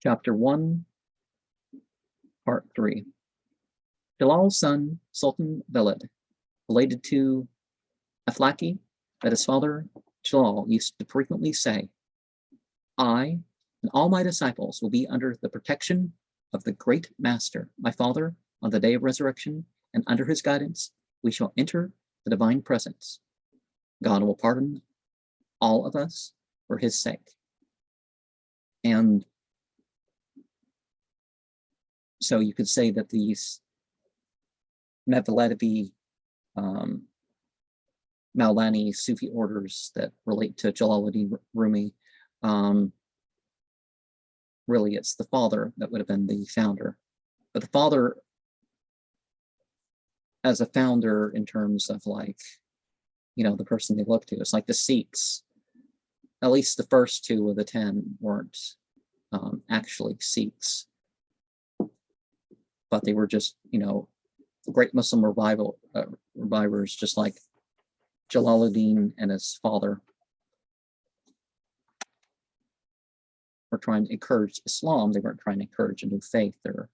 Chapter 1, Part 3. Jalal's son, Sultan Velid, related to Aflaki, that his father Jalal used to frequently say, "I and all my disciples will be under the protection of the great master, my father, on the day of resurrection, and under his guidance we shall enter the divine presence. God will pardon all of us for his sake." And so you could say that these Mevlevi, Maulani Sufi orders that relate to Jalaluddin Rumi, really it's the father that would have been the founder. But the father as a founder in terms of like, the person they look to, it's like the Sikhs. At least the first 2 of the 10 weren't actually Sikhs, but they were just, great Muslim revivers, just like Jalaluddin and his father were trying to encourage Islam. They weren't trying to encourage a new faith or